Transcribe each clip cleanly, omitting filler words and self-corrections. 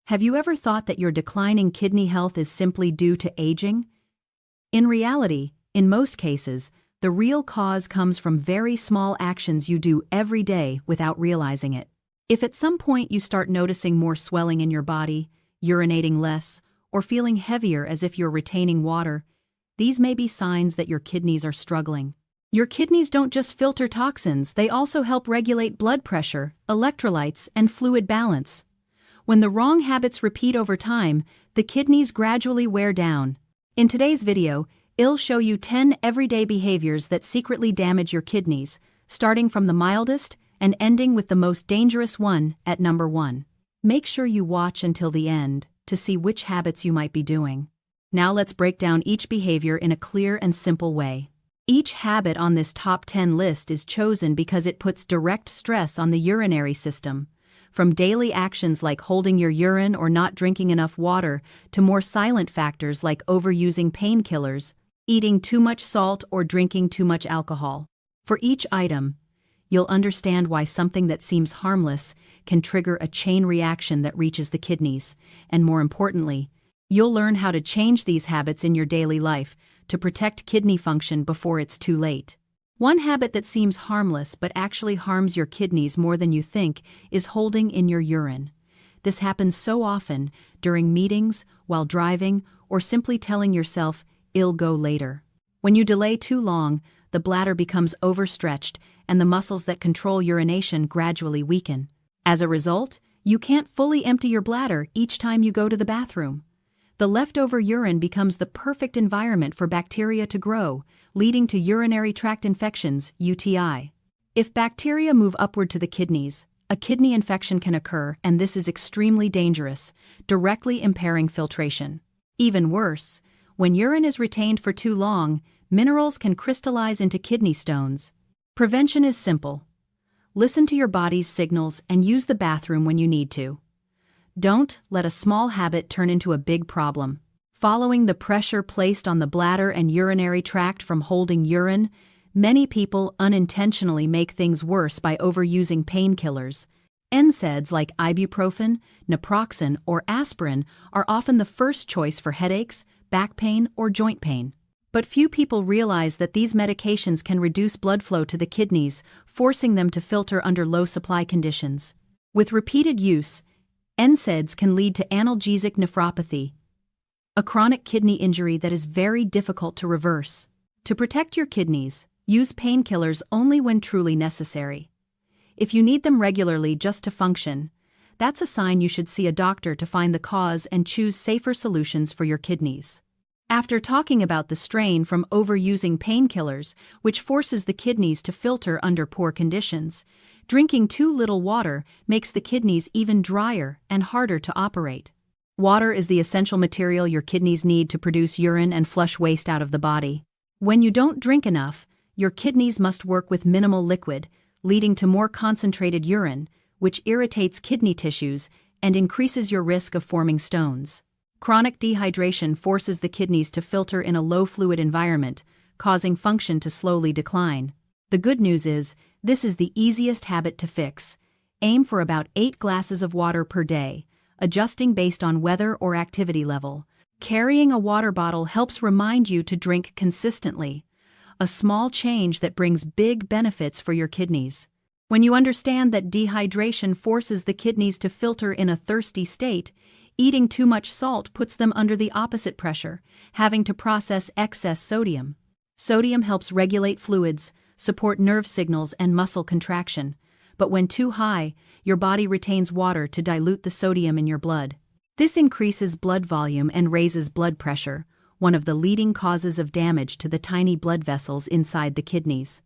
Have you ever thought that your declining kidney health is simply due to aging? In reality, in most cases, the real cause comes from very small actions you do every day without realizing it. If at some point you start noticing more swelling in your body, urinating less, or feeling heavier as if you're retaining water, these may be signs that your kidneys are struggling. Your kidneys don't just filter toxins, they also help regulate blood pressure, electrolytes, and fluid balance. When the wrong habits repeat over time, the kidneys gradually wear down. In today's video, I'll show you 10 everyday behaviors that secretly damage your kidneys, starting from the mildest and ending with the most dangerous one at number 1. Make sure you watch until the end to see which habits you might be doing. Now let's break down each behavior in a clear and simple way. Each habit on this top 10 list is chosen because it puts direct stress on the urinary system. From daily actions like holding your urine or not drinking enough water to more silent factors like overusing painkillers, eating too much salt, or drinking too much alcohol. For each item, you'll understand why something that seems harmless can trigger a chain reaction that reaches the kidneys, and more importantly, you'll learn how to change these habits in your daily life to protect kidney function before it's too late. One habit that seems harmless but actually harms your kidneys more than you think is holding in your urine. This happens so often during meetings, while driving, or simply telling yourself, "I'll go later." When you delay too long, the bladder becomes overstretched and the muscles that control urination gradually weaken. As a result, you can't fully empty your bladder each time you go to the bathroom. The leftover urine becomes the perfect environment for bacteria to grow, leading to urinary tract infections, UTI. If bacteria move upward to the kidneys, a kidney infection can occur, and this is extremely dangerous, directly impairing filtration. Even worse, when urine is retained for too long, minerals can crystallize into kidney stones. Prevention is simple. Listen to your body's signals and use the bathroom when you need to. Don't let a small habit turn into a big problem. Following the pressure placed on the bladder and urinary tract from holding urine, many people unintentionally make things worse by overusing painkillers. NSAIDs like ibuprofen, naproxen, or aspirin are often the first choice for headaches, back pain, or joint pain. But few people realize that these medications can reduce blood flow to the kidneys, forcing them to filter under low supply conditions. With repeated use, NSAIDs can lead to analgesic nephropathy, a chronic kidney injury that is very difficult to reverse. To protect your kidneys, use painkillers only when truly necessary. If you need them regularly just to function, that's a sign you should see a doctor to find the cause and choose safer solutions for your kidneys. After talking about the strain from overusing painkillers, which forces the kidneys to filter under poor conditions, drinking too little water makes the kidneys even drier and harder to operate. Water is the essential material your kidneys need to produce urine and flush waste out of the body. When you don't drink enough, your kidneys must work with minimal liquid, leading to more concentrated urine, which irritates kidney tissues and increases your risk of forming stones. Chronic dehydration forces the kidneys to filter in a low-fluid environment, causing function to slowly decline. The good news is, this is the easiest habit to fix. Aim for about 8 glasses of water per day, adjusting based on weather or activity level. Carrying a water bottle helps remind you to drink consistently, a small change that brings big benefits for your kidneys. When you understand that dehydration forces the kidneys to filter in a thirsty state, eating too much salt puts them under the opposite pressure, having to process excess sodium. Sodium helps regulate fluids, support nerve signals, and muscle contraction. But when too high, your body retains water to dilute the sodium in your blood. This increases blood volume and raises blood pressure, one of the leading causes of damage to the tiny blood vessels inside the kidneys.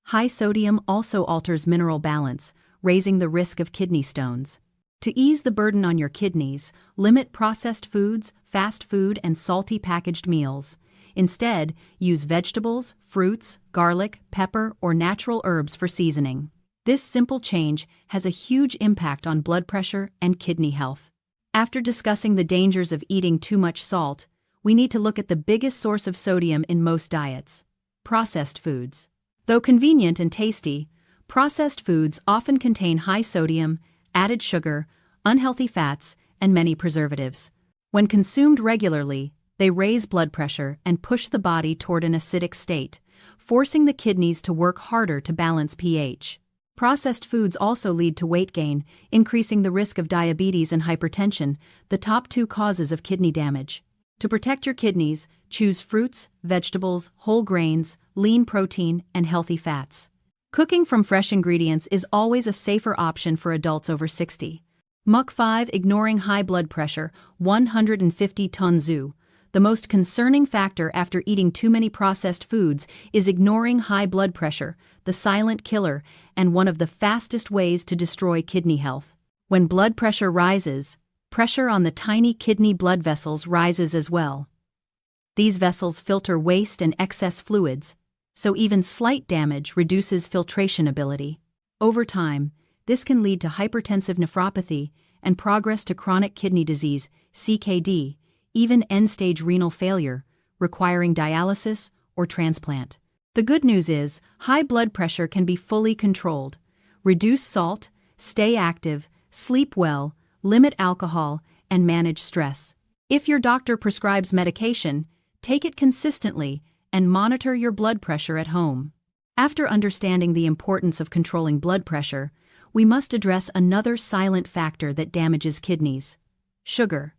High sodium also alters mineral balance, raising the risk of kidney stones. To ease the burden on your kidneys, limit processed foods, fast food, and salty packaged meals. Instead, use vegetables, fruits, garlic, pepper, or natural herbs for seasoning. This simple change has a huge impact on blood pressure and kidney health. After discussing the dangers of eating too much salt, we need to look at the biggest source of sodium in most diets: processed foods. Though convenient and tasty, processed foods often contain high sodium, added sugar, unhealthy fats, and many preservatives. When consumed regularly, they raise blood pressure and push the body toward an acidic state, forcing the kidneys to work harder to balance pH. Processed foods also lead to weight gain, increasing the risk of diabetes and hypertension, the top two causes of kidney damage. To protect your kidneys, choose fruits, vegetables, whole grains, lean protein, and healthy fats. Cooking from fresh ingredients is always a safer option for adults over 60. Muck 5. Ignoring high blood pressure, 150 ton zoo. The most concerning factor after eating too many processed foods is ignoring high blood pressure, the silent killer, and one of the fastest ways to destroy kidney health. When blood pressure rises, pressure on the tiny kidney blood vessels rises as well. These vessels filter waste and excess fluids, so even slight damage reduces filtration ability. Over time, this can lead to hypertensive nephropathy and progress to chronic kidney disease, CKD, even end-stage renal failure, requiring dialysis or transplant. The good news is, high blood pressure can be fully controlled. Reduce salt, stay active, sleep well, limit alcohol, and manage stress. If your doctor prescribes medication, take it consistently and monitor your blood pressure at home. After understanding the importance of controlling blood pressure, we must address another silent factor that damages kidneys: sugar.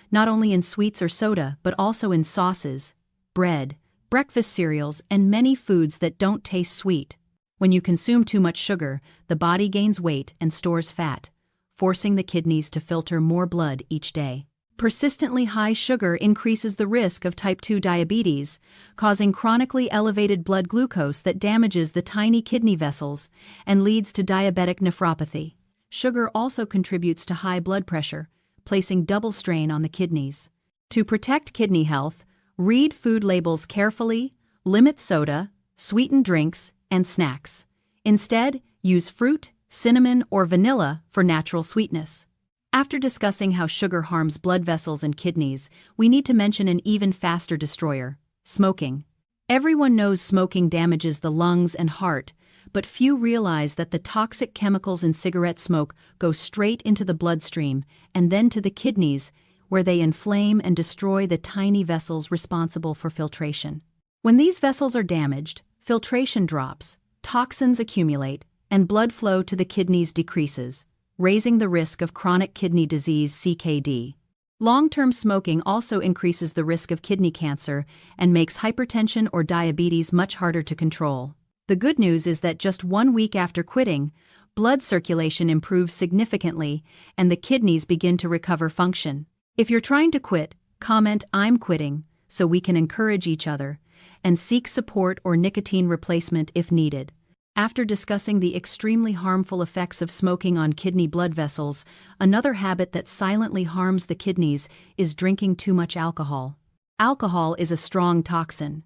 Not only in sweets or soda, but also in sauces, bread, breakfast cereals, and many foods that don't taste sweet. When you consume too much sugar, the body gains weight and stores fat, forcing the kidneys to filter more blood each day. Persistently high sugar increases the risk of type 2 diabetes, causing chronically elevated blood glucose that damages the tiny kidney vessels and leads to diabetic nephropathy. Sugar also contributes to high blood pressure, placing double strain on the kidneys. To protect kidney health, read food labels carefully, limit soda, sweetened drinks, and snacks. Instead, use fruit, cinnamon, or vanilla for natural sweetness. After discussing how sugar harms blood vessels and kidneys, we need to mention an even faster destroyer: smoking. Everyone knows smoking damages the lungs and heart, but few realize that the toxic chemicals in cigarette smoke go straight into the bloodstream and then to the kidneys, where they inflame and destroy the tiny vessels responsible for filtration. When these vessels are damaged, filtration drops, toxins accumulate, and blood flow to the kidneys decreases, raising the risk of chronic kidney disease, CKD. Long-term smoking also increases the risk of kidney cancer and makes hypertension or diabetes much harder to control. The good news is that just 1 week after quitting, blood circulation improves significantly and the kidneys begin to recover function. If you're trying to quit, comment "I'm quitting" so we can encourage each other, and seek support or nicotine replacement if needed. After discussing the extremely harmful effects of smoking on kidney blood vessels, another habit that silently harms the kidneys is drinking too much alcohol. Alcohol is a strong toxin,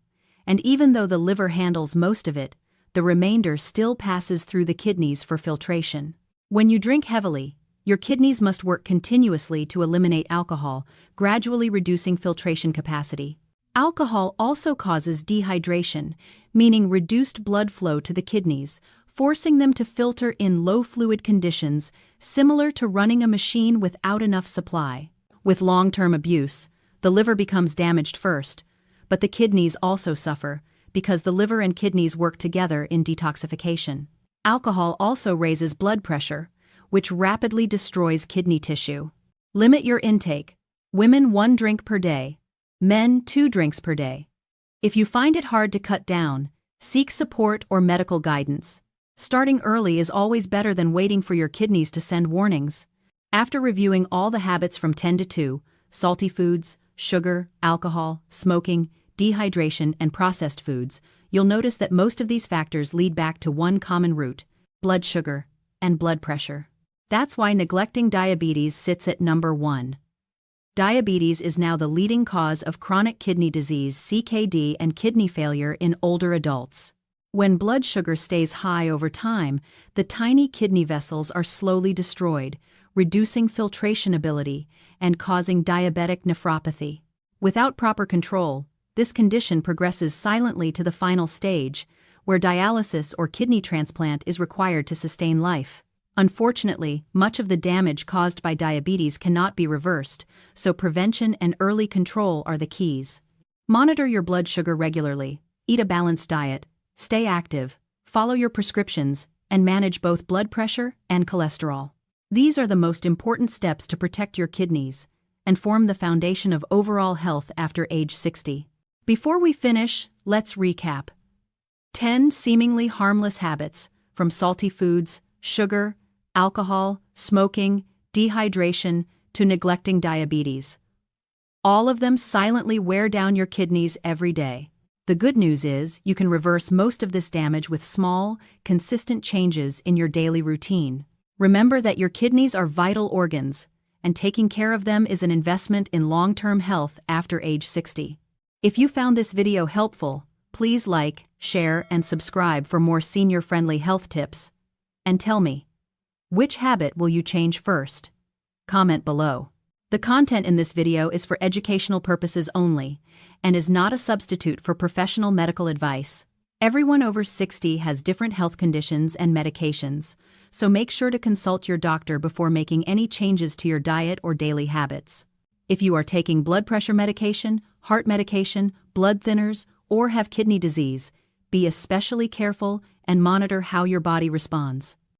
and even though the liver handles most of it, the remainder still passes through the kidneys for filtration. When you drink heavily, your kidneys must work continuously to eliminate alcohol, gradually reducing filtration capacity. Alcohol also causes dehydration, meaning reduced blood flow to the kidneys, forcing them to filter in low fluid conditions, similar to running a machine without enough supply. With long-term abuse, the liver becomes damaged first, but the kidneys also suffer, because the liver and kidneys work together in detoxification. Alcohol also raises blood pressure, which rapidly destroys kidney tissue. Limit your intake. Women 1 drink per day, men 2 drinks per day. If you find it hard to cut down, seek support or medical guidance. Starting early is always better than waiting for your kidneys to send warnings. After reviewing all the habits from 10 to 2, salty foods, sugar, alcohol, smoking, dehydration, and processed foods, you'll notice that most of these factors lead back to one common root: blood sugar and blood pressure. That's why neglecting diabetes sits at number 1. Diabetes is now the leading cause of chronic kidney disease, CKD, and kidney failure in older adults. When blood sugar stays high over time, the tiny kidney vessels are slowly destroyed, reducing filtration ability and causing diabetic nephropathy. Without proper control, this condition progresses silently to the final stage, where dialysis or kidney transplant is required to sustain life. Unfortunately, much of the damage caused by diabetes cannot be reversed, so prevention and early control are the keys. Monitor your blood sugar regularly, eat a balanced diet, stay active, follow your prescriptions, and manage both blood pressure and cholesterol. These are the most important steps to protect your kidneys and form the foundation of overall health after age 60. Before we finish, let's recap. 10 seemingly harmless habits, from salty foods, sugar, alcohol, smoking, dehydration, to neglecting diabetes. All of them silently wear down your kidneys every day. The good news is you can reverse most of this damage with small, consistent changes in your daily routine. Remember that your kidneys are vital organs, and taking care of them is an investment in long-term health after age 60. If you found this video helpful, please like, share, and subscribe for more senior-friendly health tips. And tell me, which habit will you change first? Comment below. The content in this video is for educational purposes only and is not a substitute for professional medical advice. Everyone over 60 has different health conditions and medications, so make sure to consult your doctor before making any changes to your diet or daily habits. If you are taking blood pressure medication, heart medication, blood thinners, or have kidney disease, be especially careful and monitor how your body responds.